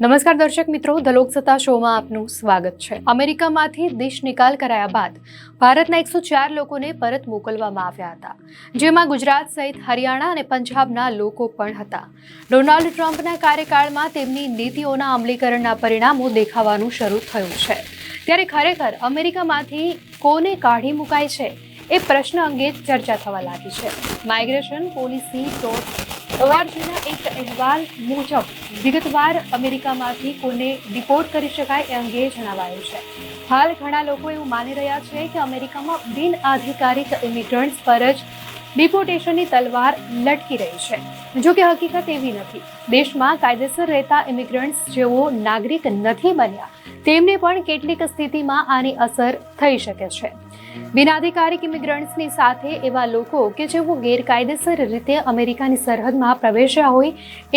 નમસ્કાર દર્શક મિત્રો, ધ લોકસત્તા શોમાં આપનું સ્વાગત છે। અમેરિકામાંથી દેશ નિકાલ કરાયા બાદ ભારતના 104 લોકોને પરત મોકલવામાં આવ્યા હતા, જેમાં ગુજરાત સહિત હરિયાણા અને પંજાબના લોકો પણ હતા। ડોનાલ્ડ ટ્રમ્પના કાર્યકાળમાં તેમની નીતિઓના અમલીકરણના પરિણામો દેખાવાનું શરૂ થયું છે। ત્યારે ખરેખર અમેરિકામાંથી કોને કાઢી મુકાય છે એ પ્રશ્ન અંગે ચર્ચા થવા લાગી છે। માઇગ્રેશન પોલિસી.orgના એક અહેવાલ મુજબ વિગતવાર અમેરિકામાંથી કોને ડિપોર્ટ કરી શકાય એ અંગે જણાવાયું છે। હાલ ઘણા લોકો એવું માની રહ્યા છે કે અમેરિકામાં બિનઅધિકારિત ઇમિગ્રન્ટ્સ પર જ ડિપોર્ટેશનની તલવાર લટકી રહી છે, જો કે હકીકત એવી નથી। દેશમાં કાયદેસર રહેતા ઇમિગ્રન્ટ્સ જેઓ નાગરિક નથી બન્યા તેમને પણ કેટલીક સ્થિતિમાં આની અસર થઈ શકે છે। બિનઅધિકારિક ઇમિગ્રન્ટ્સની સાથે એવા લોકો કે જેઓ ગેરકાયદેસર રીતે અમેરિકાની સરહદમાં પ્રવેશ્યા હોય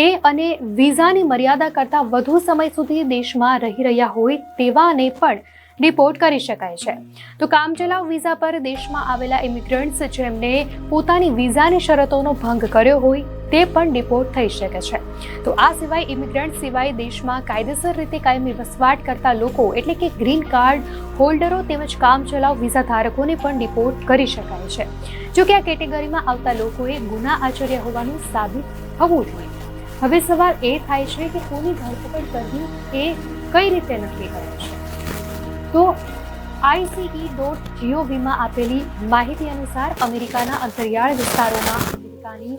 એ અને વિઝાની મર્યાદા કરતાં વધુ સમય સુધી દેશમાં રહી રહ્યા હોય તેવાને પણ ડિપોર્ટ કરી શકાય છે। તો કામચલાઉ વિઝા પર દેશમાં આવેલા ઇમિગ્રન્ટ્સ જેમને પોતાની વિઝાની શરતોનો ભંગ કર્યો હોય તે પણ ડિપોર્ટ થઈ શકે છે। તો આ સિવાય ઇમિગ્રન્ટ સિવાય દેશમાં કાયદેસર રીતે કાયમી વસવાટ કરતા લોકો એટલે કે ગ્રીન કાર્ડ હોલ્ડરો તેમજ કામચલાઉ વિઝા ધારકોને પણ ડિપોર્ટ કરી શકાય છે, જો કે આ કેટેગરીમાં આવતા લોકોએ ગુના આચર્યા હોવાનું સાબિત થવું જોઈએ। હવે સવાલ એ થાય છે કે કોની ધરપકડ કરવી એ કઈ રીતે નક્કી કરે છે? તો ICE.gov-માં આપેલી માહિતી અનુસાર અમેરિકાના અંતરિયાળ વિસ્તારોમાં અમેરિકાની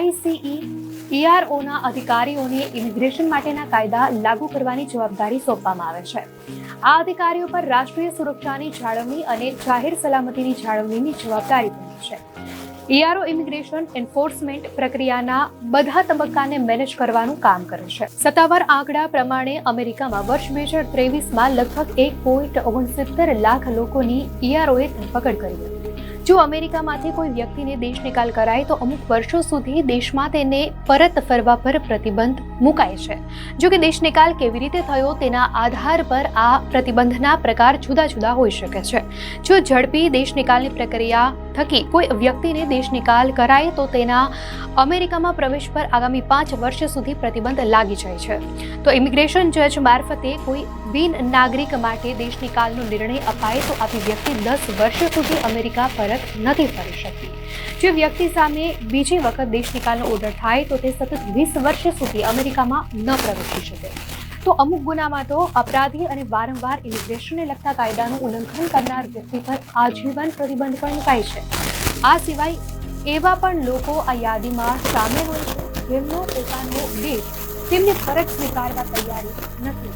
ICE-EROના અધિકારીઓને ઇમિગ્રેશન માટેના કાયદા લાગુ કરવાની જવાબદારી સોંપવામાં આવે છે। આ અધિકારીઓ પર રાષ્ટ્રીય સુરક્ષાની જાળવણી અને જાહેર સલામતીની જાળવણીની જવાબદારી બની છે। ERO ઇમિગ્રેશન એન્ફોર્સમેન્ટ પ્રક્રિયાના બધા તબક્કાને મેનેજ કરવાનું કામ કરે છે। સત્તાવાર આંકડા પ્રમાણે અમેરિકામાં વર્ષ 2023માં લગભગ 1.69 લાખ લોકોની EROએ ધરપકડ કરી હતી। જો અમેરિકામાંથી કોઈ વ્યક્તિને દેશ નિકાલ કરાય તો અમુક વર્ષો સુધી દેશમાં તેને પરત ફરવા પર પ્રતિબંધ મુકાય છે। જો કે દેશ નિકાલ કેવી રીતે થયો તેના આધાર પર આ પ્રતિબંધના પ્રકાર જુદા જુદા હોઈ શકે છે। જો ઝડપી દેશ નિકાલની પ્રક્રિયા થકી કોઈ વ્યક્તિને દેશ નિકાલ કરાય તો તેના અમેરિકામાં પ્રવેશ પર આગામી 5 વર્ષ સુધી પ્રતિબંધ લાગી જાય છે। તો ઇમિગ્રેશન જજ મારફતે કોઈ બિન નાગરિક માટે દેશ નિકાલનો નિર્ણય અપાય તો આવી વ્યક્તિ 10 વર્ષ સુધી અમેરિકા પરત નથી ફરી શકતી। જે વ્યક્તિ સામે બીજી વખત દેશ નિકાલનો ઓર્ડર થાય તો તે સતત 20 વર્ષ સુધી અમેરિકામાં ન પ્રવેશી શકે। તો અમુક ગુનામાં તો અપરાધી અને વારંવાર ઇમિગ્રેશનને લગતા કાયદાનું ઉલ્લંઘન કરનાર વ્યક્તિ પર આજીવન પ્રતિબંધ પણ મુકાય છે। આ સિવાય એવા પણ લોકો આ યાદીમાં સામેલ હોય છે જેમનો પોતાનો દેશ તેમને ફરજ સ્વીકારવા તૈયારી નથી।